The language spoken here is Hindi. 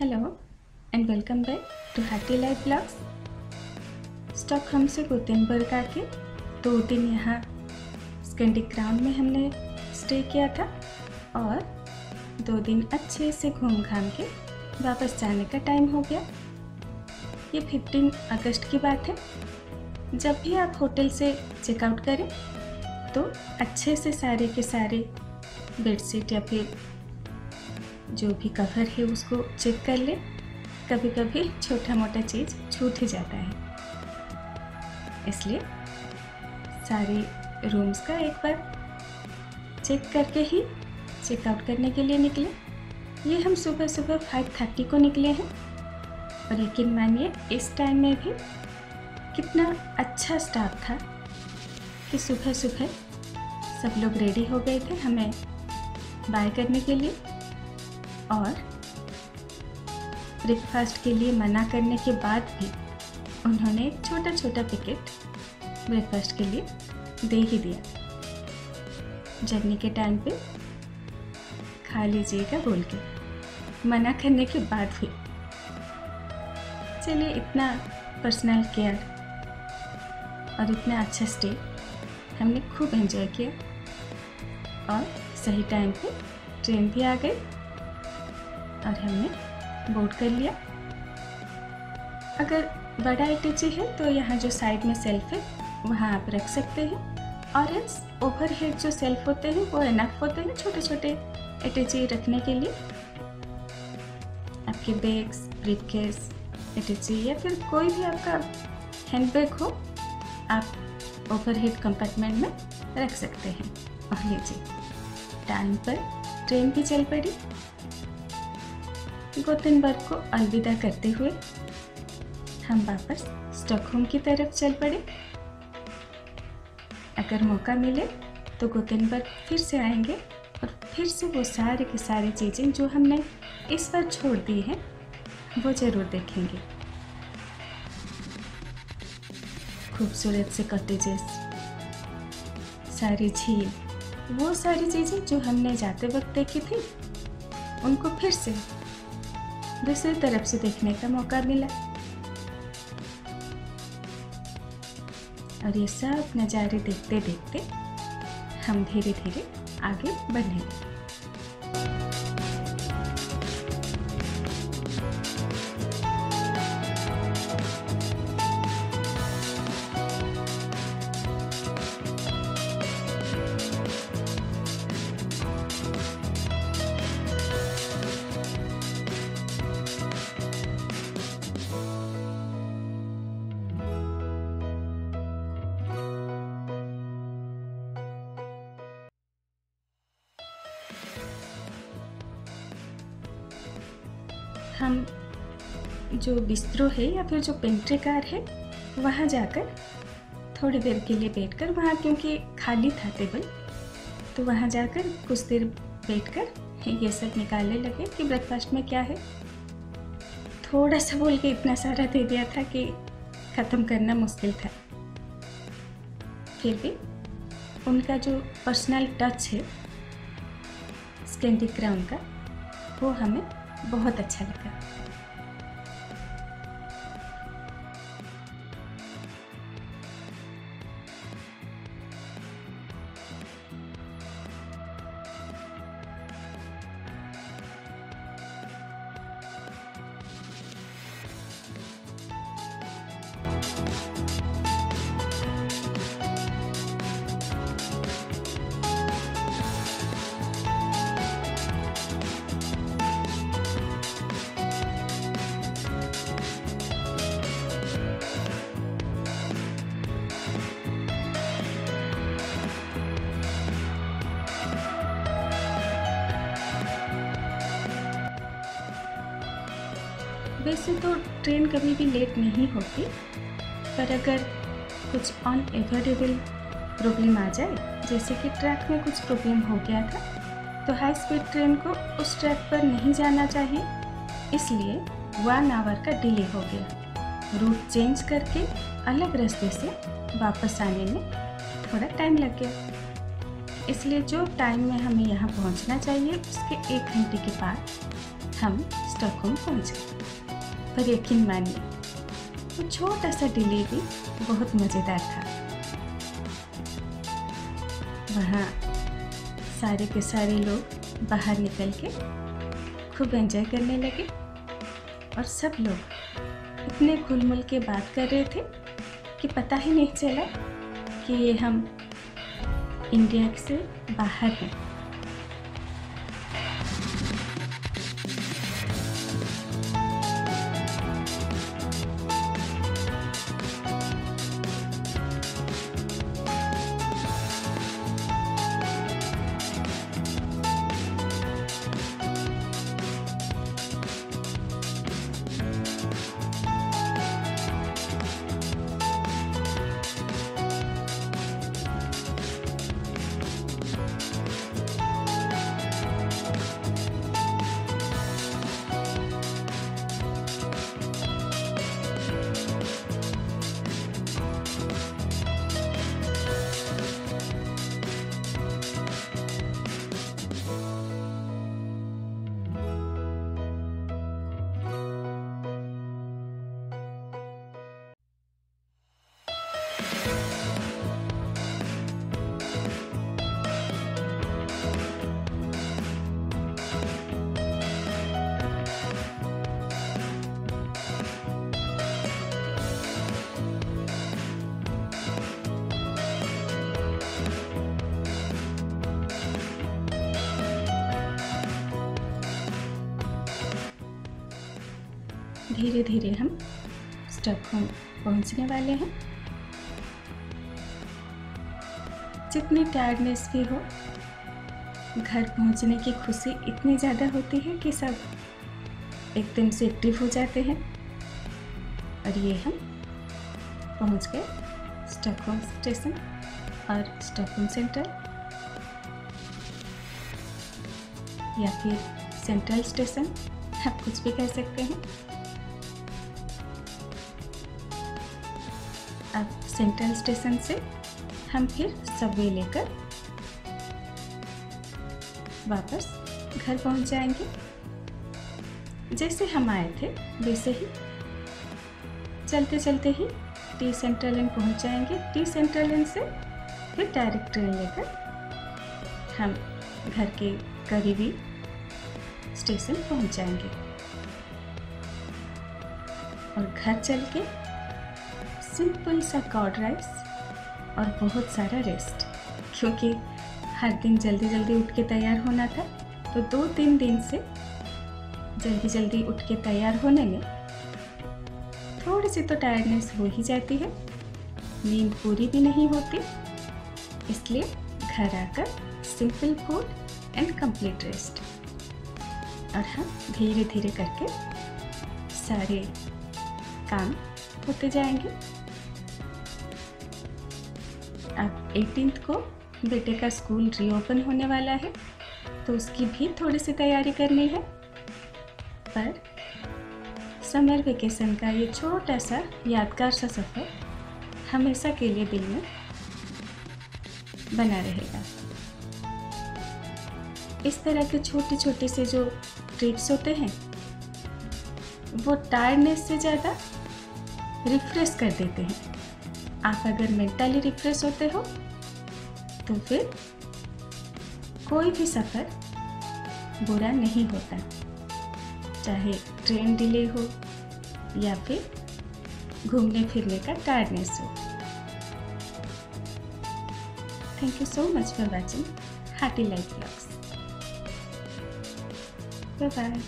Hello and welcome back to Happy Life Blogs. Stockholm से गोतेनबर्ग आके 2 दिन यहाँ स्कैंडिक क्राउन में हमने स्टे किया था और 2 दिन अच्छे से घूम घाम के वापस जाने का टाइम हो गया। ये 15 अगस्त की बात है। जब भी आप होटल से चेकआउट करें तो अच्छे से सारे के सारे बेडशीट या फिर जो भी कवर है उसको चेक कर ले। कभी कभी छोटा मोटा चीज़ छूट ही जाता है, इसलिए सारे रूम्स का एक बार चेक करके ही चेकआउट करने के लिए निकले। ये हम सुबह सुबह 5:30 को निकले हैं और यकीन मानिए इस टाइम में भी कितना अच्छा स्टाफ था कि सुबह सुबह सब लोग रेडी हो गए थे हमें बाय करने के लिए और ब्रेकफास्ट के लिए मना करने के बाद भी उन्होंने एक छोटा छोटा पैकेट ब्रेकफास्ट के लिए दे ही दिया। जर्नी के टाइम पे खा लीजिएगा बोल के मना करने के बाद भी। चलिए, इतना पर्सनल केयर और इतना अच्छा स्टे हमने खूब एंजॉय किया और सही टाइम पे ट्रेन भी आ गई और हमने बोर्ड कर लिया। अगर बड़ा एटैची है तो यहाँ जो साइड में सेल्फ है वहाँ आप रख सकते हैं और इस ओवरहेड जो सेल्फ होते हैं वो इनफ होते हैं छोटे छोटे एटैची रखने के लिए। आपके बैग्स, ब्रीफकेस, एटैची या फिर कोई भी आपका हैंडबैग हो आप ओवरहेड कंपार्टमेंट में रख सकते हैं। और लीजिए, टाइम पर ट्रेन भी चल पड़ी। गोतेनबर्ग को अलविदा करते हुए हम वापस स्टॉकहोम की तरफ चल पड़े। अगर मौका मिले तो गोतेनबर्ग फिर से आएंगे और फिर से वो सारे की सारी चीज़ें जो हमने इस बार छोड़ दी हैं वो ज़रूर देखेंगे। खूबसूरत से कॉटेजेस, सारी झील, वो सारी चीज़ें जो हमने जाते वक्त देखी थी उनको फिर से दूसरी तरफ से देखने का मौका मिला और ये सब नज़ारे देखते देखते हम धीरे धीरे आगे बढ़ने लगे। हम जो बिस्ट्रो है या फिर जो पेंट्री कार है वहाँ जाकर थोड़ी देर के लिए बैठकर, वहाँ क्योंकि खाली था टेबल, तो वहाँ जाकर कुछ देर बैठकर ये सब निकालने लगे कि ब्रेकफास्ट में क्या है। थोड़ा सा बोल के इतना सारा दे दिया था कि ख़त्म करना मुश्किल था। फिर भी उनका जो पर्सनल टच है स्कैंडिक क्राउन का वो हमें बहुत अच्छा लगा। वैसे तो ट्रेन कभी भी लेट नहीं होती, पर अगर कुछ अनएवॉइडेबल प्रॉब्लम आ जाए, जैसे कि ट्रैक में कुछ प्रॉब्लम हो गया था, तो हाई स्पीड ट्रेन को उस ट्रैक पर नहीं जाना चाहिए, इसलिए 1 आवर का डिले हो गया। रूट चेंज करके अलग रास्ते से वापस आने में थोड़ा टाइम लग गया। इसलिए जो टाइम में हमें यहाँ पहुँचना चाहिए उसके 1 घंटे के बाद हम स्टॉकहोम पहुंचे। पर यकीन मानिए वो छोटा सा डिले भी बहुत मज़ेदार था। वहाँ सारे के सारे लोग बाहर निकल के खूब एंजॉय करने लगे और सब लोग इतने घुल मिल के बात कर रहे थे कि पता ही नहीं चला कि ये हम इंडिया से बाहर हैं। धीरे धीरे हम स्टॉकहोम पहुंचने वाले हैं। जितनी टायर्डनेस भी हो, घर पहुंचने की खुशी इतनी ज़्यादा होती है कि सब एकदम से एक्टिव हो जाते हैं। और ये हम पहुंच गए स्टॉकहोम स्टेशन और स्टॉकहोम सेंट्रल या फिर सेंट्रल स्टेशन, आप कुछ भी कह सकते हैं। अब सेंट्रल स्टेशन से हम फिर सबवे लेकर वापस घर पहुंच जाएंगे। जैसे हम आए थे वैसे ही चलते चलते ही टी सेंट्रल लाइन पहुंच जाएंगे। टी सेंट्रल लाइन से फिर डायरेक्ट ट्रेन लेकर हम घर के करीबी स्टेशन पहुंच जाएंगे और घर चल के सिंपल सा कर्ड राइस और बहुत सारा रेस्ट, क्योंकि हर दिन जल्दी जल्दी उठ के तैयार होना था। तो 2-3 दिन से जल्दी जल्दी उठ के तैयार होने में थोड़ी सी तो टायर्डनेस हो ही जाती है, नींद पूरी भी नहीं होती। इसलिए घर आकर simple food and complete rest, और हम धीरे धीरे करके सारे काम होते जाएंगे। अब 18 को बेटे का स्कूल रीओपन होने वाला है, तो उसकी भी थोड़ी सी तैयारी करनी है। पर समर वेकेशन का ये छोटा सा यादगार सा सफ़र हमेशा के लिए दिल में बना रहेगा। इस तरह के छोटे छोटे से जो ट्रिप्स होते हैं वो टायर्डनेस से ज़्यादा रिफ्रेश कर देते हैं। आप अगर मेंटली रिफ्रेश होते हो तो फिर कोई भी सफ़र बुरा नहीं होता, चाहे ट्रेन डिले हो या फिर घूमने फिरने का टायर्डनेस हो। Thank you so much for watching Hearty Life Vlogs. Bye bye.